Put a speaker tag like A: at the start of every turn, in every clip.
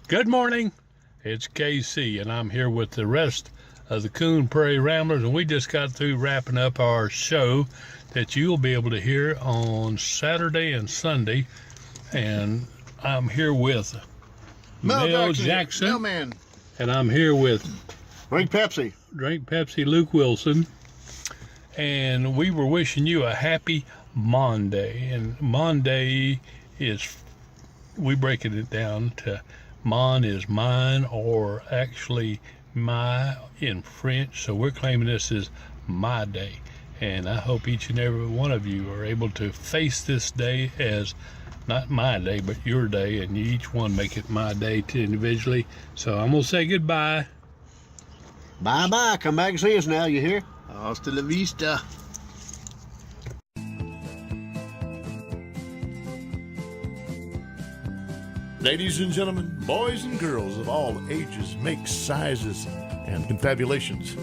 A: Good morning. It's KC, and I'm here with the rest of the Coon Prairie Ramblers, and we just got through wrapping up our show that you'll be able to hear on Saturday and Sunday. And I'm here with Mel Jackson,
B: Mailman.
A: and I'm here with
B: Drink Pepsi.
A: Luke Wilson, and we were wishing you a happy Monday. And Monday is, we breaking it down to mon is mine, or actually my in French, so we're claiming this is my day. And I hope each and every one of you are able to face this day as not my day, but your day, and you each one make it my day too individually. So I'm gonna say goodbye.
B: Bye-bye. Come back and see us now, you hear? Hasta la vista.
C: Ladies and gentlemen, boys and girls of all ages, makes, sizes, and confabulations.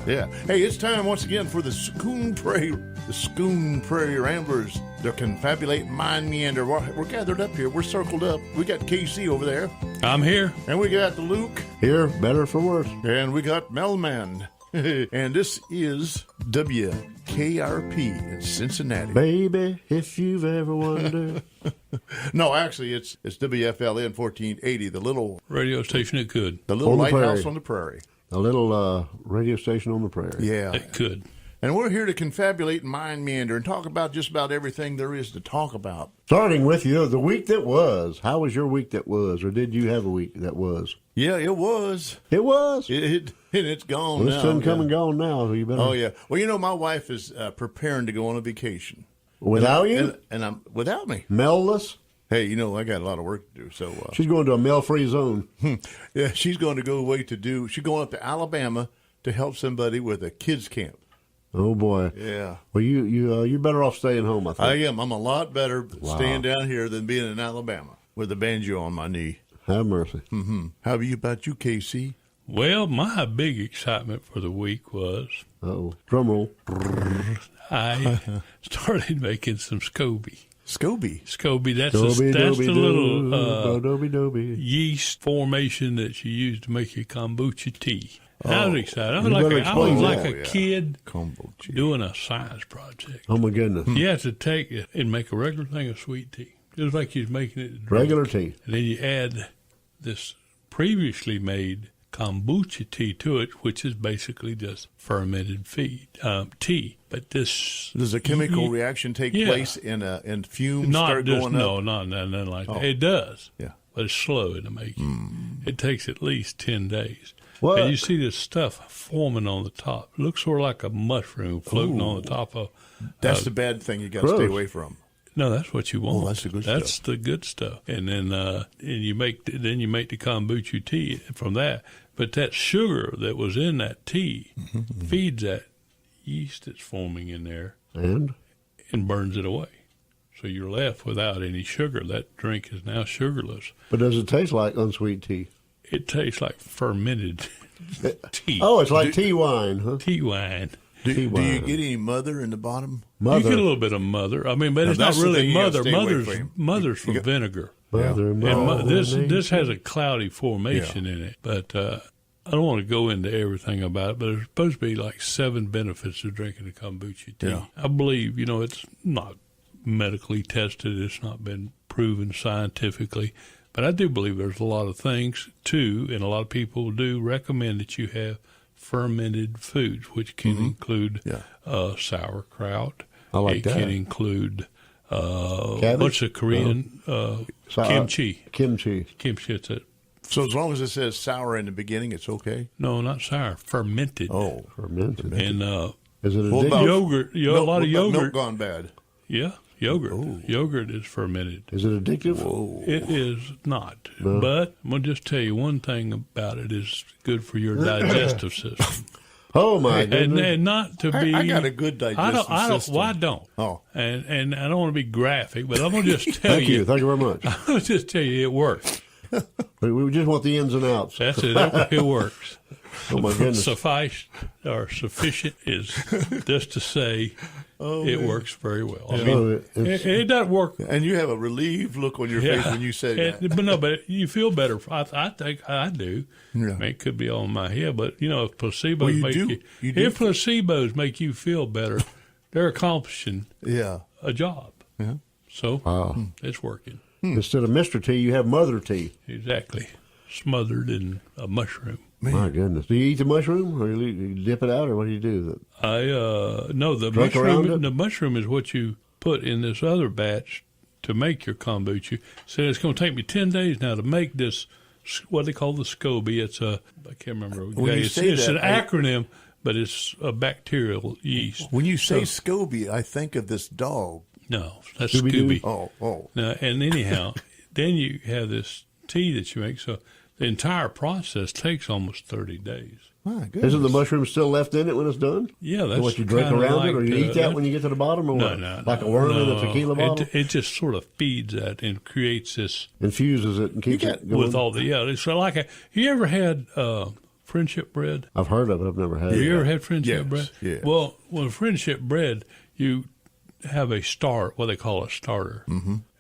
C: Yeah. Hey, it's time once again for the Coon Prairie Ramblers. Their confabulate mind meander. We're gathered up here. We're circled up. We got KC over there.
A: I'm here.
C: And we got Luke.
B: Here, better for worse.
C: And we got Melman. And this is WKRP in Cincinnati.
B: Baby, if you've ever wondered.
C: No, actually, it's WFLN 1480, the little
A: Radio station it could.
C: The little
B: On the
C: lighthouse
B: prairie.
C: on the prairie.
B: A little radio station on the prairie.
C: Yeah.
A: It could.
C: And we're here to confabulate and mind meander and talk about just about everything there is to talk about.
B: Starting with the week that was. How was your week that was? Or did you have a week that was?
C: Yeah, it was.
B: It was?
C: It's gone
B: Well,
C: now.
B: it's done come and gone now. So you better...
C: Oh, yeah. Well, my wife is preparing to go on a vacation.
B: Without you?
C: And I'm without me.
B: Mel-less?
C: Hey, I got a lot of work to do. So
B: She's going to a mail-free zone.
C: yeah, she's going to go away she's going up to Alabama to help somebody with a kids camp.
B: Oh, boy.
C: Yeah.
B: Well, you're better off staying home, I think.
C: I am. I'm a lot better staying down here than being in Alabama with a banjo on my knee.
B: Have mercy.
C: Mm-hmm. How about you, KC?
A: Well, my big excitement for the week was
B: Uh-oh. Drum roll.
A: I started making some SCOBY.
C: SCOBY,
A: that's the little
B: Doby.
A: yeast formation that you use to make your kombucha tea. I was excited. I was like a kid doing a science project.
B: Oh, my goodness.
A: You have to take it and make a regular thing of sweet tea, just like you're making it to drink.
B: Regular tea.
A: And then you add this previously made kombucha tea to it, which is basically just fermented tea. But does
C: a chemical reaction take place and fumes start going up?
A: No, nothing like that. It does.
C: Yeah.
A: But it's slow in the making. It takes at least 10 days.
B: What?
A: And you see this stuff forming on the top. It looks sort of like a mushroom floating on the top of.
C: That's the bad thing you got to stay away from.
A: No, that's what you want.
C: Oh, that's the good stuff.
A: That's the good stuff. And then you make the kombucha tea from that. But that sugar that was in that tea feeds that yeast that's forming in there
B: And
A: burns it away. So you're left without any sugar. That drink is now sugarless.
B: But does it taste like unsweet tea?
A: It tastes like fermented tea.
B: Oh, it's like tea wine, huh?
A: Tea wine.
C: Do you get any mother in the bottom?
B: Mother.
A: You get a little bit of mother. I mean, but it's not really mother. Mother's from vinegar. This has a cloudy formation in it. But I don't want to go into everything about it, but there's supposed to be like 7 benefits of drinking a kombucha tea.
C: Yeah.
A: I believe, it's not medically tested. It's not been proven scientifically. But I do believe there's a lot of things, too, and a lot of people do recommend that you have fermented foods, which can include sauerkraut.
B: I like that.
A: It can include,
B: Cabbage?
A: what's the Korean? Kimchi.
B: Kimchi.
A: Kimchi, it's
C: So as long as it says sour in the beginning, it's okay?
A: no, not sour, fermented.
C: Oh.
B: Fermented.
A: And
B: Is it
C: What about
A: yogurt, a lot of yogurt.
C: Milk gone bad.
A: Yeah, yogurt. Oh. Yogurt is fermented.
B: Is it addictive?
C: Whoa.
A: It is not.
B: No.
A: But I'm going to just tell you one thing about it is good for your digestive system.
B: Oh, my goodness.
A: And not to be...
C: I got a good digestive system.
A: Well, I don't.
C: Oh.
A: And I don't want to be graphic, but I'm going to just tell
B: Thank you. Thank you very much.
A: I'm going to just tell you it works.
B: We just want the ins and outs.
A: That's it. It works.
B: Oh, my goodness.
A: Sufficient is just to say it works very well. I
B: So
A: mean, it doesn't work.
C: And you have a relieved look on your face when you say that.
A: But you feel better. I think I do.
C: Yeah.
A: I mean, it could be on my head, but if placebos
C: Well, you do.
A: if placebos make you feel better, they're accomplishing a job.
C: Yeah.
A: So it's working.
B: instead of Mr. T, you have Mother T.
A: Exactly. Smothered in a mushroom.
B: My goodness. Do you eat the mushroom, or you dip it out, or what do you do?
A: No, the
B: Drink around
A: mushroom.
B: it?
A: The mushroom is what you put in this other batch to make your kombucha. So it's going to take me 10 days now to make this. What they call the SCOBY. It's I can't remember.
C: When you
A: it's
C: say
A: it's
C: that,
A: an acronym, but it's a bacterial yeast.
C: When you say SCOBY, I think of this dog.
A: No, that's
B: Scooby-Doo?
A: Scooby.
C: Oh.
A: Now, and anyhow, then you have this tea that you make. So the entire process takes almost 30 days.
C: My goodness.
B: Isn't the mushroom still left in it when it's done?
A: Yeah, that's
B: what you drink
A: kinda
B: around
A: like
B: it, or you eat that when you get to the bottom, or what?
A: No,
B: like a worm in a tequila bottle?
A: It just sort of feeds that and creates this
B: Infuses it and keeps it going.
A: with all the It's like you ever had friendship bread?
B: I've heard of it. I've never had
A: Have
B: it.
A: you ever had friendship
C: Yes,
A: bread?
C: yes.
A: Well, friendship bread, you have a what they call a starter,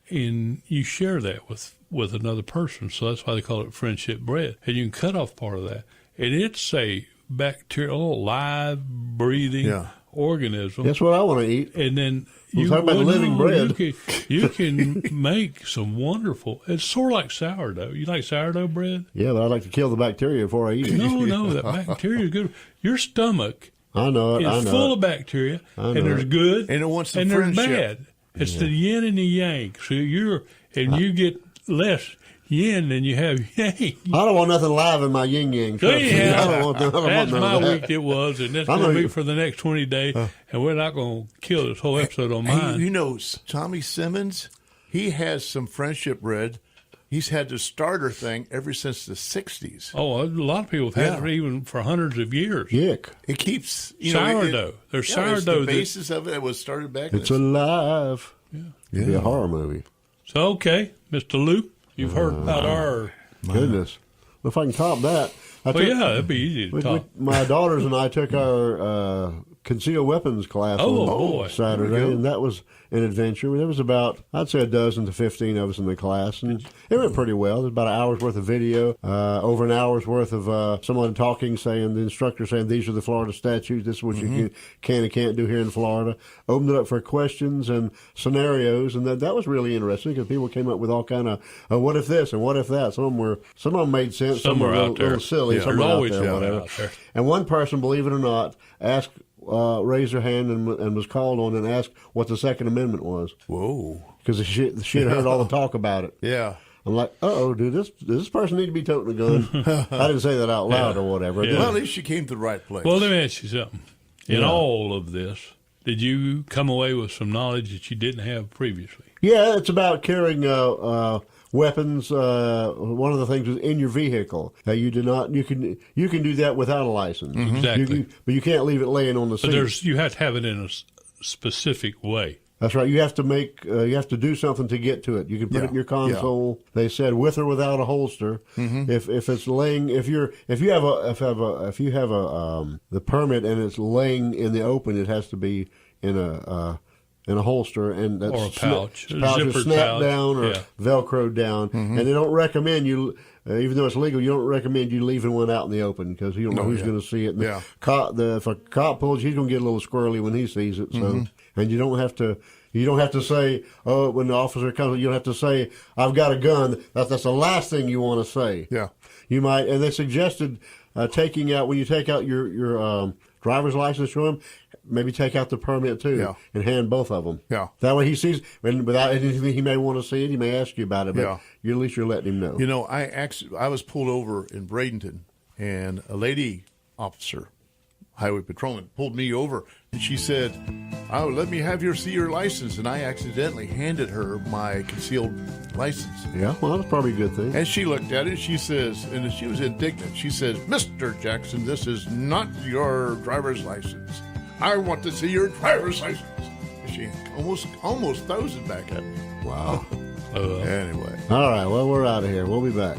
A: and you share that with another person. So that's why they call it friendship bread. And you can cut off part of that, and it's a bacterial, live, breathing organism.
B: That's what I want to eat.
A: And then
B: We'll talk about living bread.
A: You can make some wonderful. It's sort of like sourdough. You like sourdough bread?
B: Yeah, but I like to kill the bacteria before I eat it.
A: No, that bacteria is good. Your stomach
B: I know it. I
A: is
B: know
A: full
B: it.
A: of bacteria,
B: I
A: and
B: know
A: there's
B: it.
A: good,
C: And it wants the
A: and there's
C: friendship.
A: bad. It's the yin and the yang. So you get less yin than you have yang.
B: I don't want nothing live in my yin yang.
A: So anyhow,
B: I don't want
A: that's
B: none
A: my
B: of that.
A: week it was, and that's
B: I know
A: going to be
B: you-
A: for the next 20 days, and we're not going to kill this whole episode on
C: Hey,
A: mine.
C: you know, Tommy Simmons, he has some friendship bread. He's had the starter thing ever since the 60s.
A: Oh, a lot of people have had it even for hundreds of years.
B: Yick.
C: It keeps,
A: Sourdough. There's
C: it's
A: sourdough
C: the
A: that-
C: basis of it was started back in
B: It's
C: the
B: alive. It'd be a horror movie.
A: So, okay, Mr. Luke, you've heard about our...
B: Goodness. If I can top that.
A: Well, yeah, that'd be easy to talk.
B: My daughters and I took our concealed weapons class
A: Oh,
B: on
A: boy.
B: Saturday, and that was an adventure. There was about, I'd say, a dozen to 15 of us in the class, and it went pretty well. There's about an hour's worth of video, over an hour's worth of someone talking, saying, the instructor saying, these are the Florida statutes, this is what you can and can't do here in Florida. Opened it up for questions and scenarios, and that was really interesting because people came up with all kind of, what if this and what if that. Some of them made sense, some were a little silly, some were out there, whatever. And one person, believe it or not, asked, raised her hand and was called on and asked what the Second Amendment was.
C: Whoa.
B: Because she had heard all the talk about it.
C: Yeah.
B: I'm like, does this person need to be toting a gun? I didn't say that out loud or whatever.
A: Yeah.
C: Well, at least she came to the right place.
A: Well, let me ask you something. In all of this, did you come away with some knowledge that you didn't have previously?
B: Yeah, it's about carrying weapons. One of the things is in your vehicle. You do not. You can do that without a license.
A: Exactly.
B: But you can't leave it laying on the seat.
A: But you have to have it in a specific way.
B: That's right. You have to you have to do something to get to it. You can put it in your console. They said with or without a holster. If it's laying, if you have the permit and it's laying in the open, it has to be in a holster, and that's
A: Or a pouch. A
B: pouch is
A: zippered
B: snapped
A: pouch.
B: down or
A: Yeah.
B: velcroed down. And they don't recommend you. Even though it's legal, you don't recommend you leaving one out in the open because you don't know who's going to see it. And if a cop pulls, he's going to get a little squirrely when he sees it. So, and you don't have to say, oh, when the officer comes, you don't have to say, I've got a gun. That's the last thing you want to say.
C: Yeah.
B: You might, and they suggested taking out, when you take out your driver's license from him, maybe take out the permit too and hand both of them.
C: Yeah.
B: That way he sees, and without anything he may want to see it, he may ask you about it, but at least you're letting him know.
C: You know, I was pulled over in Bradenton, and a lady officer, highway patrolman, pulled me over, and she said, "Oh, let me see your license." And I accidentally handed her my concealed license.
B: Yeah, well, that's probably a good thing.
C: And she looked at it, she says, and she was indignant. She says, "Mr. Jackson, this is not your driver's license. I want to see your driver's license." And she almost throws it back at me.
B: Wow.
C: Anyway.
B: All right, well, we're out of here. We'll be back.